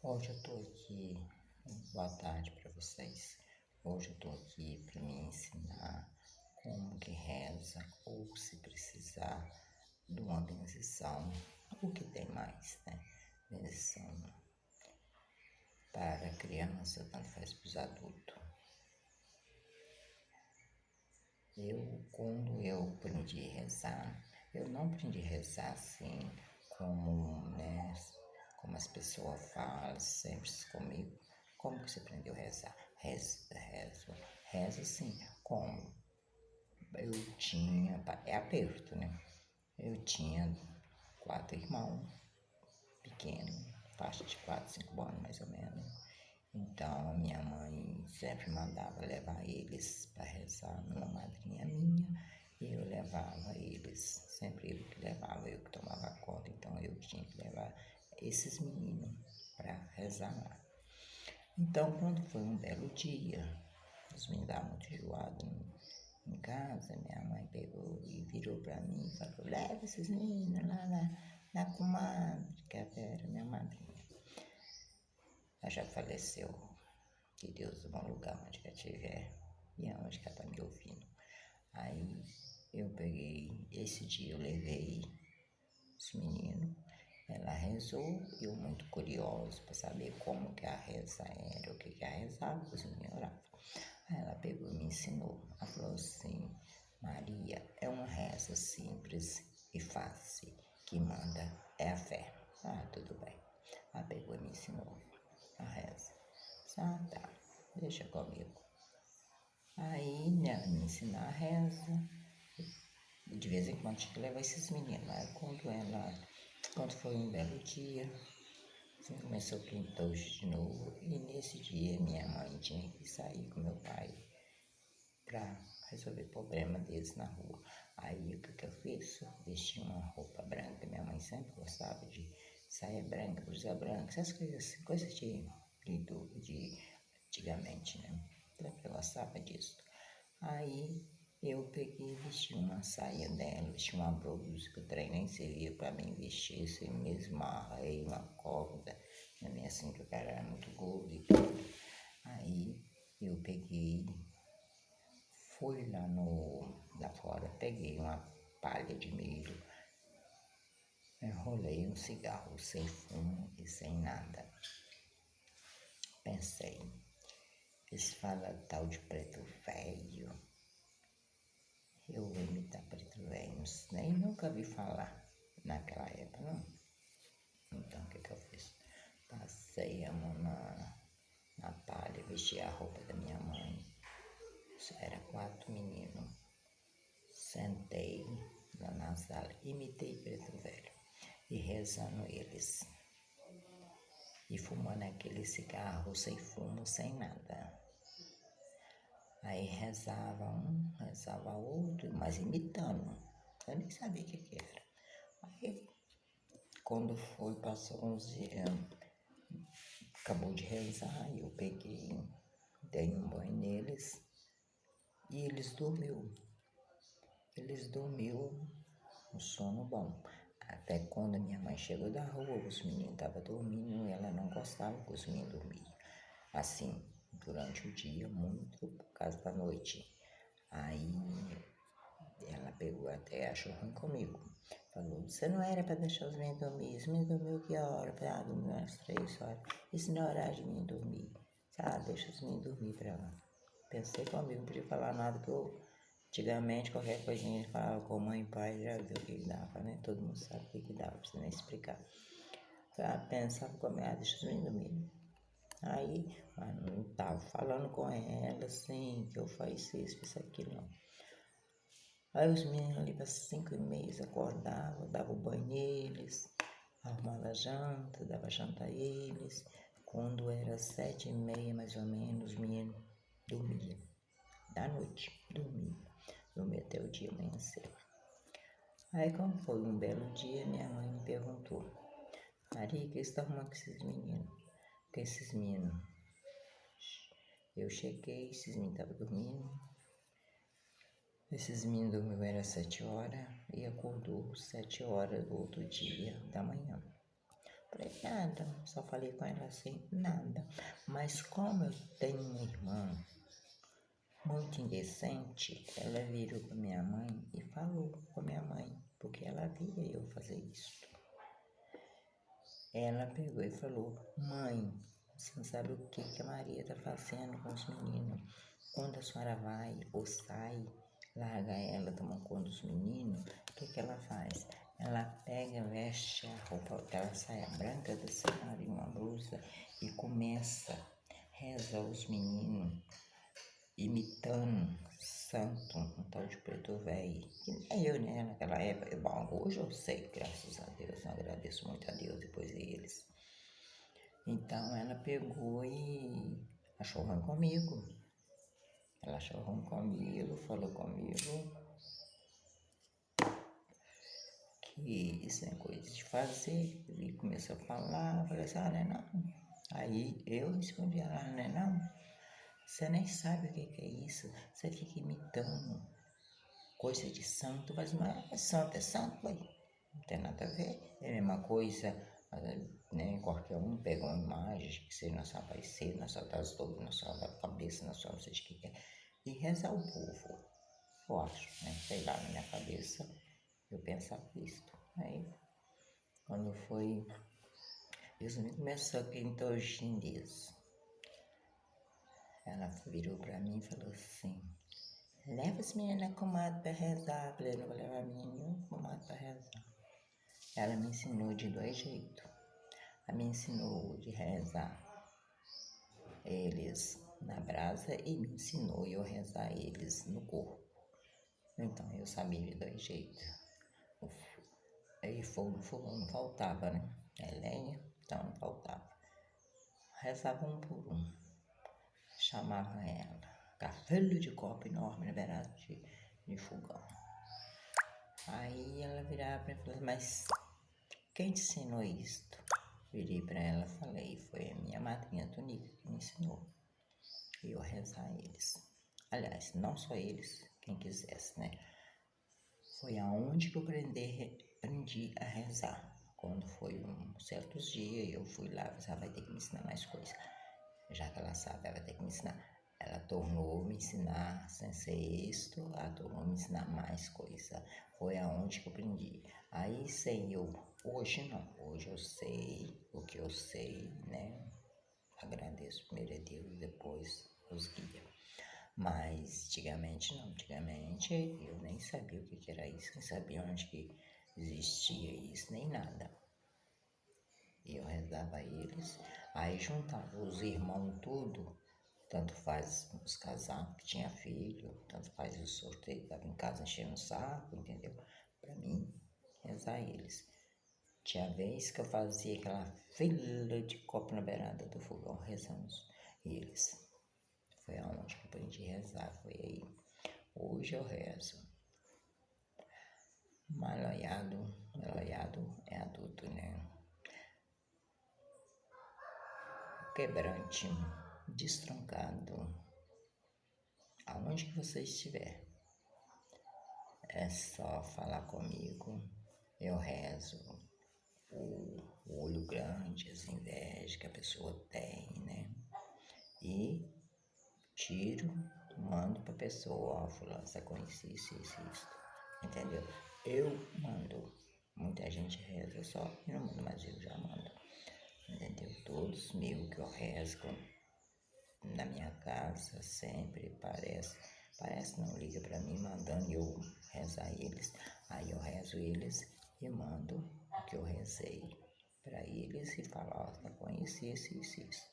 Hoje eu tô aqui, boa tarde para vocês. Hoje eu tô aqui para me ensinar como que reza ou se precisar de uma benção, o que tem mais, né? Benção para criança, tanto faz para os adultos. Quando eu aprendi a rezar, eu não aprendi a rezar assim como, né, como as pessoas falam sempre comigo. Como que você aprendeu a rezar? Reza sim. Como? Eu tinha, é aperto, né? Eu tinha 4 irmãos pequenos, faixa de 4, 5 anos mais ou menos. Então a minha mãe sempre mandava levar eles para rezar numa madrinha minha e eu levava eles, sempre eu que levava, eu que tomava conta, então eu tinha que levar esses meninos para rezar lá. Então quando foi um belo dia, os meninos estavam muito enjoados em casa, minha mãe pegou e virou para mim e falou: leva esses meninos lá na comadre, que era minha madrinha. Ela já faleceu. Que Deus, bom lugar onde ela estiver e aonde que ela está me ouvindo. Aí eu peguei, esse dia eu levei os meninos, ela rezou, eu muito curioso para saber como que a reza era, o que ela rezava, os meninos oravam. Aí ela pegou e me ensinou, ela falou assim: Maria, é uma reza simples e fácil, que manda é a fé. Ah, tudo bem. Ela pegou e me ensinou a reza. Ah, tá, deixa comigo. Aí, né, me ensinar a reza. De vez em quando tinha que levar esses meninos. Aí quando foi um belo dia, assim, começou a pintar hoje de novo. E nesse dia minha mãe tinha que sair com meu pai para resolver problema deles na rua. Aí o que eu fiz? Eu vesti uma roupa branca. Minha mãe sempre gostava de saia branca, blusa branca, essas coisas assim, coisas de antigamente, né? Sempre gostava disso. Aí eu peguei e vesti uma saia dela, vesti uma blusa, que o trem nem servia para mim vestir, assim mesmo, amarrei uma corda na minha cintura, que era muito gorda e tudo. Aí eu peguei, fui lá fora, peguei uma palha de milho, enrolei um cigarro sem fumo e sem nada. Pensei, eles falam tal de preto velho, eu vou imitar preto velho, nem nunca vi falar naquela época, não. Então o que eu fiz? Passei a mão na palha, vesti a roupa da minha mãe. Era 4 meninos. Sentei lá na sala, imitei preto velho e rezando eles. E fumando aquele cigarro sem fumo, sem nada. Aí rezava um, rezava outro, mas imitando. Eu nem sabia o que era. Aí, quando foi, passou uns dias, acabou de rezar, eu peguei, dei um banho neles e eles dormiu. Eles dormiu um sono bom. Até quando a minha mãe chegou da rua, os meninos estavam dormindo e ela não gostava que os meninos dormiam. Assim, durante o dia, muito por causa da noite. Aí ela pegou até, achou ruim comigo. Falou, você não era para deixar os meninos dormir. Os meninos dormiu que hora? Falei, dormiu umas 3 horas. Isso não é horário de mim dormir. Deixa os meninos dormir pra lá. Pensei comigo, não podia falar nada, que eu, antigamente, qualquer coisinha falava com mãe e pai, já viu o que dava, né? Todo mundo sabe o que dava, não precisa nem explicar. Pensava comigo, deixa os meninos dormir. Aí, mas não tava falando com ela, assim, que eu faço isso, aquilo, não. Aí os meninos ali para 5h30 acordavam, dava o banho neles, arrumava janta, dava janta a eles. Quando era 7h30 mais ou menos, os meninos dormiam. Da noite, dormia até o dia amanhecer. Aí como foi um belo dia, minha mãe me perguntou, Maria, o que você está arrumando com esses meninos? Com esses meninos? Eu cheguei, esses meninos estavam dormindo. Esses meninos dormiu era 7 horas e acordou 7 horas do outro dia da manhã. Falei, nada, só falei com ela assim, nada. Mas como eu tenho uma irmã muito indecente, ela virou para minha mãe e falou com a minha mãe, porque ela via eu fazer isso. Ela pegou e falou, mãe, você não sabe o que a Maria está fazendo com os meninos. Quando a senhora vai ou sai, larga ela, toma conta dos meninos, o que ela faz? Ela pega, veste a roupa, aquela saia branca da senhora e uma blusa e começa a rezar os meninos, imitando santo, um tal de preto velho. Que nem eu, né, naquela época. Bom, hoje eu sei, graças a Deus, eu agradeço muito a Deus depois deles. Então ela pegou e achou ruim comigo. Ela achou ruim comigo, falou comigo que isso é coisa de fazer. Ele começou a falar, eu falei assim, não é não. Aí eu respondi a ela, não é não. Você nem sabe o que é isso. Você fica imitando coisa de santo, mas não é santo, ué. Não tem nada a ver. É a mesma coisa, né? Qualquer um pega uma imagem que seja Nossa Aparecida, Nossa das Dores, Nossa da Cabeça, Nossa não sei o que é, e rezar o povo. Eu acho, né? Sei lá, na minha cabeça, eu pensava isso. Aí, quando foi, isso me começou a pintar os chinês. Ela virou pra mim e falou assim, leva esse menino na comadre pra rezar. Eu falei, não vou levar menino comadre pra rezar. Ela me ensinou de dois jeitos. Ela me ensinou de rezar eles na brasa e me ensinou eu rezar eles no corpo. Então eu sabia de dois jeitos. Aí fogo no fogão não faltava, né? É lenha, então não faltava. Rezava um por um. Chamava ela. Cafelo de copo enorme na beirada de fogão. Aí ela virava para mim e falou, mas quem te ensinou isto? Virei para ela e falei, foi a minha madrinha Tonica que me ensinou. E eu rezar eles. Aliás, não só eles, quem quisesse, né? Foi aonde que eu aprendi a rezar. Quando foi certos dias, eu fui lá, ela vai ter que me ensinar mais coisa. Já que ela sabe, ela vai ter que me ensinar. Ela tornou me ensinar, sem ser isto, ela tornou me ensinar mais coisa. Foi aonde que eu aprendi. Aí, sem eu, hoje não, hoje eu sei o que eu sei, né? Agradeço primeiro a Deus, depois os guias. Mas antigamente não, antigamente eu nem sabia o que era isso, nem sabia onde que existia isso, nem nada. E eu rezava eles, aí juntava os irmãos tudo, tanto faz os casados que tinha filho, tanto faz os sorteio que estava em casa enchendo o saco, entendeu? Para mim, rezar eles. Tinha vez que eu fazia aquela fila de copo na beirada do fogão rezando eles. Foi aonde que eu aprendi a rezar, foi aí. Hoje eu rezo. Maloiado é adulto, né? Quebrante, destruncado, aonde que você estiver, é só falar comigo, eu rezo. O olho grande, as invejas que a pessoa tem, né? E tiro, mando pra pessoa, ó, fulano, você conhece isso, entendeu? Eu mando, muita gente reza só, eu não mando, mas eu já mando, entendeu? Todos mil que eu rezo na minha casa, sempre parece não liga pra mim, mandando eu rezar eles, aí eu rezo eles e mando o que eu rezei pra eles e falo, ó, você conhece isso.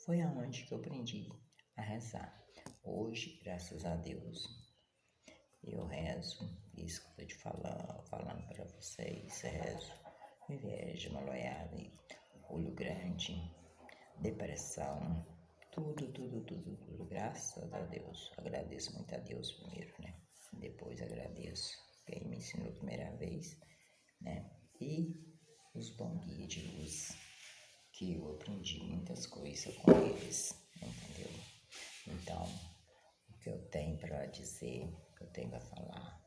Foi aonde que eu aprendi a rezar. Hoje, graças a Deus, eu rezo isso que eu tô te falando para vocês, rezo inveja, maloiada, olho grande, depressão, tudo, graças a Deus. Agradeço muito a Deus primeiro, né? Depois agradeço quem me ensinou a primeira vez, né? E os bons guias de luz, que eu aprendi muitas coisas com eles, entendeu? Então, o que eu tenho para dizer, o que eu tenho para falar,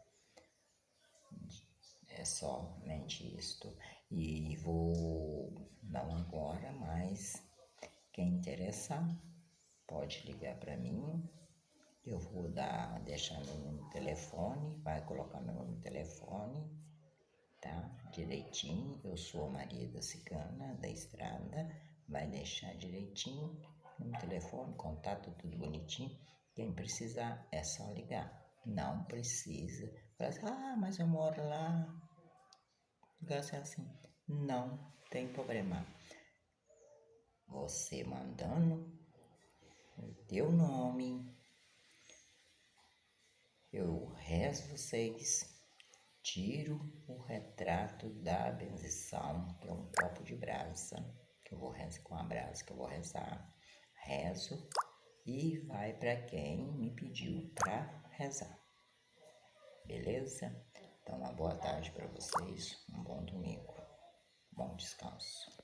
é somente isto. E vou não agora, mas quem interessar pode ligar para mim. Eu vou deixar meu número de telefone, vai colocar meu número de telefone, tá? Direitinho. Eu sou Maria da Cigana, da Estrada. Vai deixar direitinho no telefone, contato, tudo bonitinho. Quem precisar é só ligar. Não precisa falar assim, mas eu moro lá. Negócio é assim. Não tem problema. Você mandando o teu nome, eu rezo vocês, tiro o retrato da bendição, que é um copo de brasa, que eu vou rezar com a brasa, que eu vou rezar, rezo e vai para quem me pediu para rezar. Beleza? Então, uma boa tarde para vocês, um bom domingo, bom descanso.